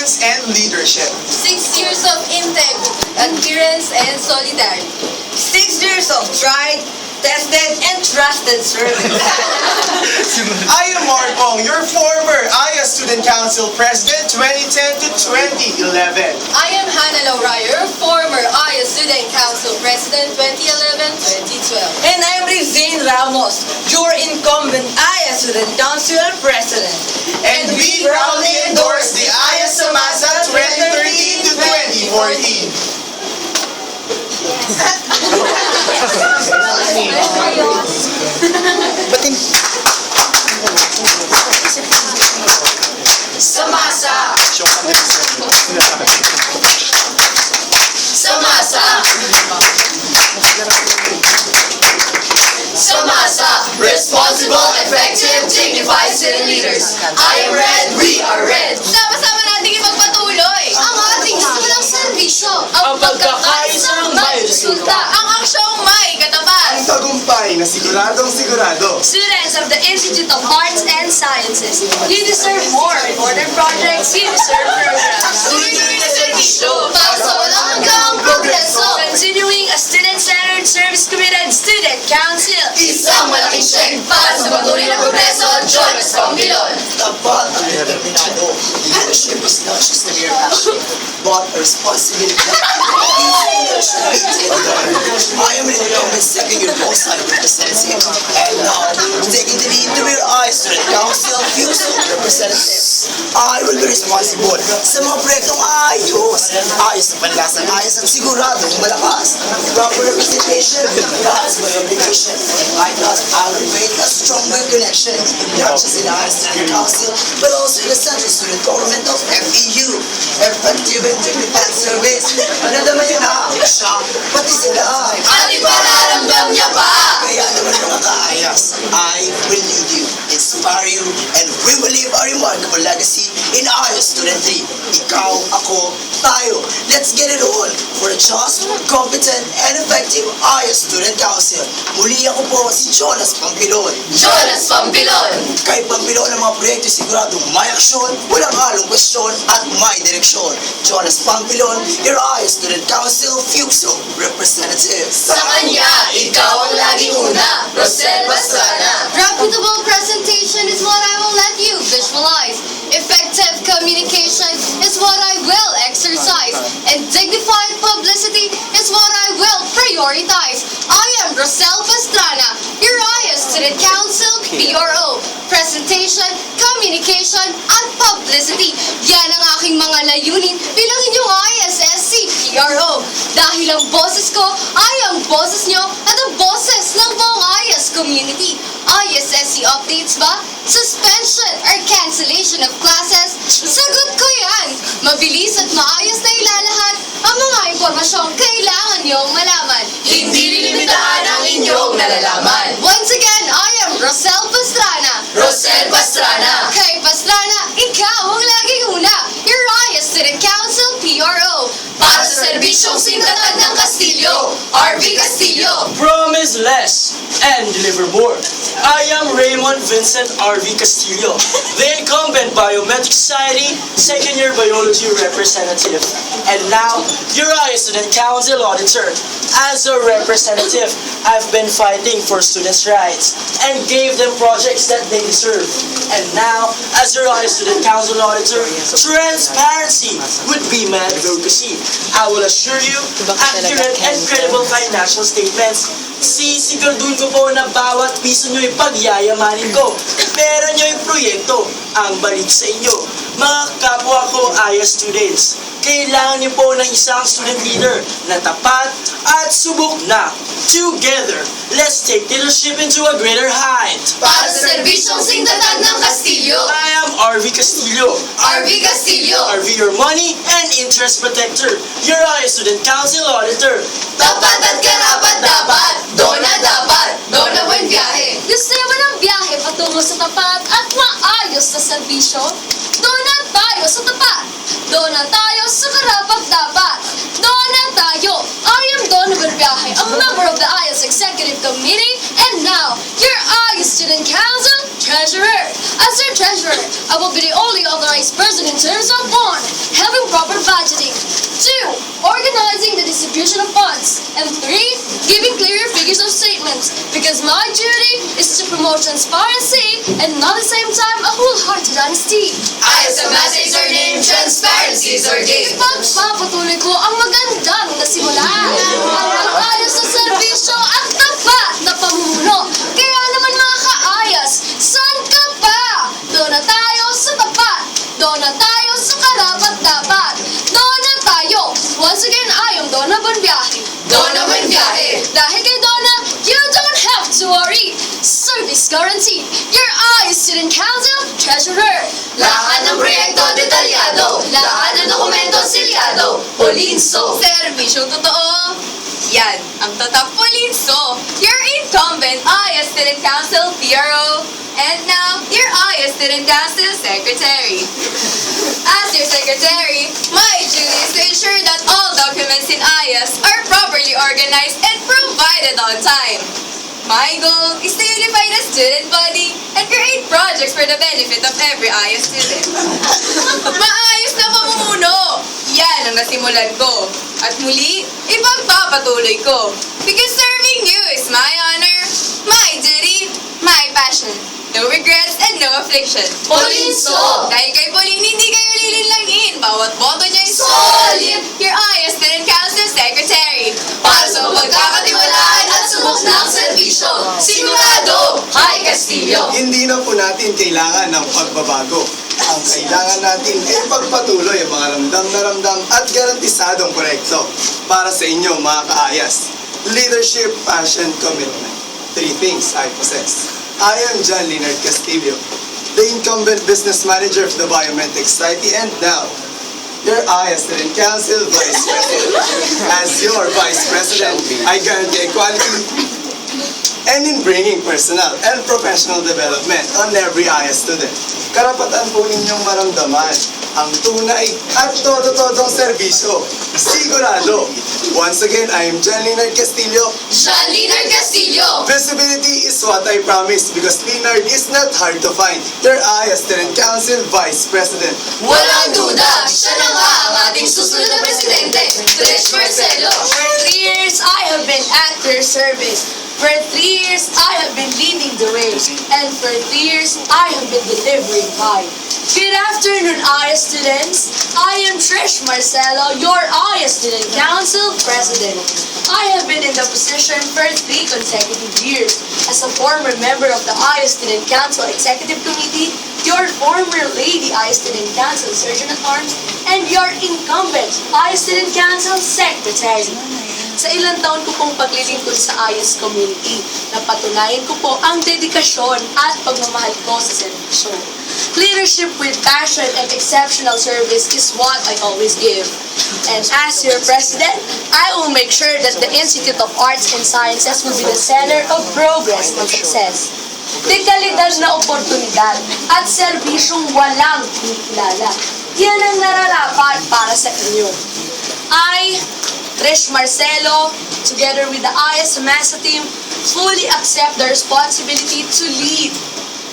excellence and leadership. 6 years of integrity, adherence, and solidarity. 6 years of tried, tested, and trusted service. I am Mark Ong, your former AYA Student Council President 2010 to 2011. I am Hannah Laura, your former AYA Student Council President 2011-2012. And I'm Rizine Ramos, your incumbent AYA Student Council President. And we proudly endorse the AYA Samasa 2013 to 2014. Samasa! Samasa! Samasa! Responsible, effective, dignified student leaders. I am red, we are red. Sama-sama natin ipagpatuloy ang ating simulang serbisyo. Ang pagkakaisang may resulta. Ang aksyong may katapat. Ang tagumpay na siguradong sigurado. Students of the Institute of Arts and Sciences, you deserve more. Modern projects, you deserve programs. Tuloy-tuloy na serbisyo para sa walang hanggang progreso. Continuing a student-centered, service-committed student council. Isang malaking check para sa patuloy na progreso. Jonas Pangilon. Tapat ang determinado. Leadership is not just a mere passion, but a responsibility. I am an incumbent second-year post-science representative, and now taking the lead to your eyes to the Council of Fusion Representatives. I will be responsible sa mga proyektong ayos na panlasan, ayos at siguradong malakas. Proper representation, that's my obligation. I thus elevate a stronger connection, not just in the eyes of the Council, but also in the Central Student Government of FEU. Effective and dignified service. Nadama niya na siya, pati sila. At ipararamdam niya pa. Kaya naman mga kaayas, I will lead you, inspire you, and we will leave a remarkable legacy in our student 3. Ikaw, ako, tayo. Let's get it on for a just, competent, and effective AYA Student Council. Muli ako po si Jonas Pampilon. Jonas Pangilon. Kay Pampilon ang mga proyekto siguradong may aksyon, walang halong kwestiyon, at may direksyon. Jonas Pampilon, your AYA Student Council Fuso Representative. Sa kanya, ikaw ang laging una. Rosel Pastrana. Reputable presentation is what I will let you visualize. Effective communication is what I will exercise. And dignified publicity is what I will prioritize. I am Rosel Pastrana, your AYA Student Council PRO. Presentation, communication, at publicity. Yan ang aking mga layunin bilang inyong ISSC PRO. Dahil ang boses ko ay ang boses nyo at ang boses ng buong IS community. ISSC updates ba? Suspension or cancellation of classes? Sagot ko yan! Mabilis at maayos na ilalahad ang mga impormasyong kailangan nyong malaman. Hindi lilimitahan ang inyong nalalaman. Once again, I am Rosel Pastrana. Rosel Pastrana. Kay Pastrana, ikaw ang laging una. Your IS Student Council PRO. Para sa serbisyong singkatan ng Castillo, RV Castillo. Promise less and deliver more. I am Raymond Vincent R.V. Castillo, the incumbent Biometric Society second-year biology representative. And now, your AYA Student Council Auditor. As a representative, I've been fighting for students' rights and gave them projects that they deserve. And now, as your AYA Student Council Auditor, transparency would be my advocacy. I will assure you accurate and credible financial statements. Sisiguraduhin ko po na bawat piso nyo ipagyayamanin ko. Pera nyo yung proyekto, ang balik sa inyo. Mga kapwa ko AYA students, kailangan nyo po ng isang student leader na tapat at subok na. Together, let's take leadership into a greater height. Para sa serbisyong singkatan ng Castillo. I am RV Castillo. RV Castillo. RV your money and interest protector. Your AYA Student Council Auditor. Tapat at karapat dapat. Doon na dapat. Doon na buwan biyahe. Gusto naman ang biyahe patungo sa tapat at maayos na serbisyo? Doon na tayo sa tapat. Doon na tayo sa karapat-dapat. Doon na tayo. I am Donna Berbiaje, a member of the IAS Executive Committee, and now, your IAS Student Council Treasurer. As your treasurer, I will be the only authorized person in terms of bond, distribution of funds. And 3, giving clearer figures of statements. Because my duty is to promote transparency and not at the same time a wholehearted honesty. Ayos sa message or name, transparency is our game. Ipagpapatuloy ko ang magandang nasimulan. Ang ayos sa serbisyo at tapat na pamumuno. Kaya naman mga kaayas, saan ka pa? Doon na tayo sa tapat. Doon na tayo sa karapat-dapat. Doon na tayo. Once again, I am Donna Bonbiahe. Donna Bonbiahe. Dahil kay Donna, you don't have to worry. Service guaranteed. Your eyes, Student Council Treasurer. Lahat ng proyekto detalyado. Lahat ng dokumento silyado. Polinso. Serbisyong totoo. Yan, ang Tatap Polinso. Your incumbent IAS Student Council PRO. And now, your IAS Student Council Secretary. As your secretary, my duty is to ensure that all documents in IAS are properly organized and provided on time. My goal is to unify the student body and create projects for the benefit of every IAS student. Maayos na pamumuno! Yan ang nasimulan ko. At muli, ipagpapatuloy ko. Because serving you is my honor, my duty, my passion. No regrets and no affliction. Polinso! Dahil kay Pauline, hindi kayo lilinlangin. Bawat boto niya ay Solid! Your IAS Student Council Secretary. Para sa mapagkakatiwalaan at subok ng serbisyo. Sigurado! Hi, Castillo! Hindi na po natin kailangan ng pagbabago. Ang kailangan natin ay pagpatuloy ang mga ramdam na ramdam at garantisadong proyekto para sa inyo mga kaayas. Leadership, passion, commitment. 3 things I possess. I am John Leonard Castillo, the incumbent business manager of the Biometric Society, and now, your IAS Student Council Vice President. As your Vice President, I guarantee equality and in bringing personal and professional development on every IAS student. Karapatan po ninyong maramdaman ang tunay at todo-todong serbisyo. Sigurado! Once again, I am John Leonard Castillo. John Leonard Castillo! Visibility is what I promise because Leonard is not hard to find. Your IAS Student Council Vice President. Walang duda, siya na nga ang ating susunod na presidente, Trish Marcelo. For 3 years, I have been at their service. For 3 years, I have been leading the way. And for 3 years, I have been delivering pie. Good afternoon, IAS students. I am Trish Marcelo, your IAS Student Council President. I have been in the position for 3 consecutive years. As a former member of the IAS Student Council Executive Committee, your former Lady IAS Student Council Surgeon-at-Arms, and your incumbent IAS Student Council Secretary. Sa ilang taon ko pong paglilingkod sa IAS community, napatunayan ko po ang dedikasyon at pagmamahal ko sa serbisyo. Leadership with passion and exceptional service is what I always give. And as your president, I will make sure that the Institute of Arts and Sciences will be the center of progress and success. Dekalidad na oportunidad at serbisyong walang kinikilala. Yan ang nararapat para sa inyo. I, Trish Marcelo, together with the IAS Mesa team, fully accept the responsibility to lead,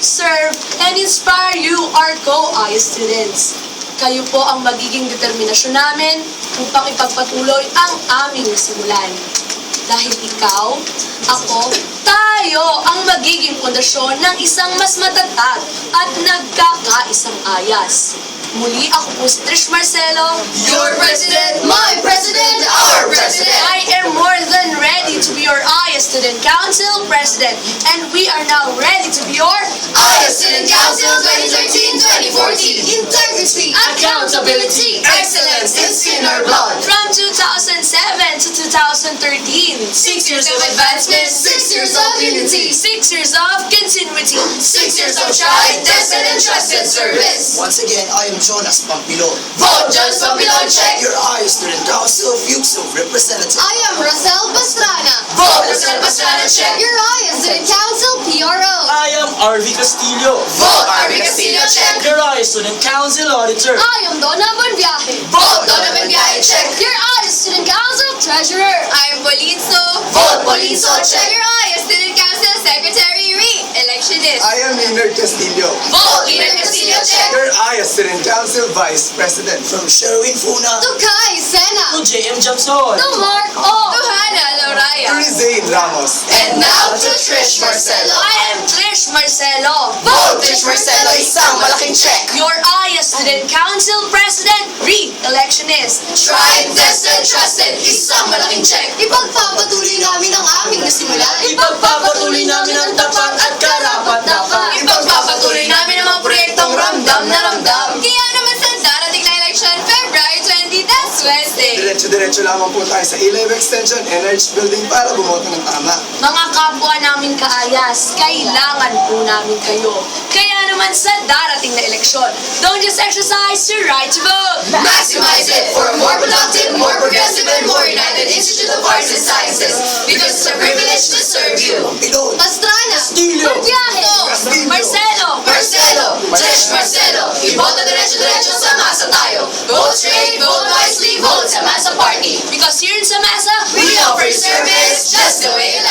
serve, and inspire you, our co-IAS students. Kayo po ang magiging determinasyon namin upang ipagpatuloy ang aming nasimulan. Dahil ikaw, ako, tayo ang magiging pundasyon ng isang mas matatag at nagkakaisang IAS. Muli ako po si Trish Marcelo, Your president, my president, our president. I am more than ready to be your IAS Student Council President, and we are now ready to be your IAS Student Council 2013-2014. Integrity, Accountability, excellence is in our blood. From 2007 to 2013, 6 years of advancement, 6 years of unity, 6 years of continuity, 6 years of tried, tested, and trusted service. Once again, I am Jonas Pampilo, Vote Jonas Pampilon, check. your IAS Student Council Fuchsal Representative. I am Rosel Pastrana. Vote Rosel Pastrana, check. Your IAS Student Council PRO. I am RV Castillo. Vote Arby Castillo, check. Your IAS Student Council Auditor. I am Donna Bonbiahe. Vote Donna Benbiahe, check. Your IAS Student Council Treasurer. I am Polinso. Vote Polinso, check. Your IAS Student Council Secretary, re-electionist. I I am Leonard Castillo, Vote Leonard Castillo, check! your IAS Student Council Vice President. From Sherwin Funa. To Kai Sena. To JM Jamson. To Mark O. To Hannah Lauraya. To Zayn Ramos. And now to Trish Marcelo. I am Trish Marcelo. Vote Trish Marcelo, isang malaking check! Your IAS Student Council President, re-electionist. Tried, tested, trusted, isang malaking check! Ipagpapatuloy namin ang aming nasimulan. Ipagpapatuloy namin ang tapat at karapat-dapat. Ipagpapatuloy namin ang mga proyektong ramdam na ramdam. Kaya naman sa darating na election, February 20, that's Wednesday. Diretso-diretso lamang po tayo sa E-Live Extension NRH Building para bumoto ng tama. Mga kapwa namin kaayas, kailangan po namin kayo. Kaya naman sa darating na eleksyon, don't just exercise your right to vote. Maximize it for a more productive, more progressive, and more united Institute of Arts and Sciences. Because it's a privilege to serve you. Pilon. Pastrana. Castillo. Biyahe. Castillo. Marcelo, Marcelo, Trish Marcelo, iboto diretso-diretso sa masa tayo. Vote straight, vote wisely, vote sa masa party. because here in Samasa, We offer service just the way you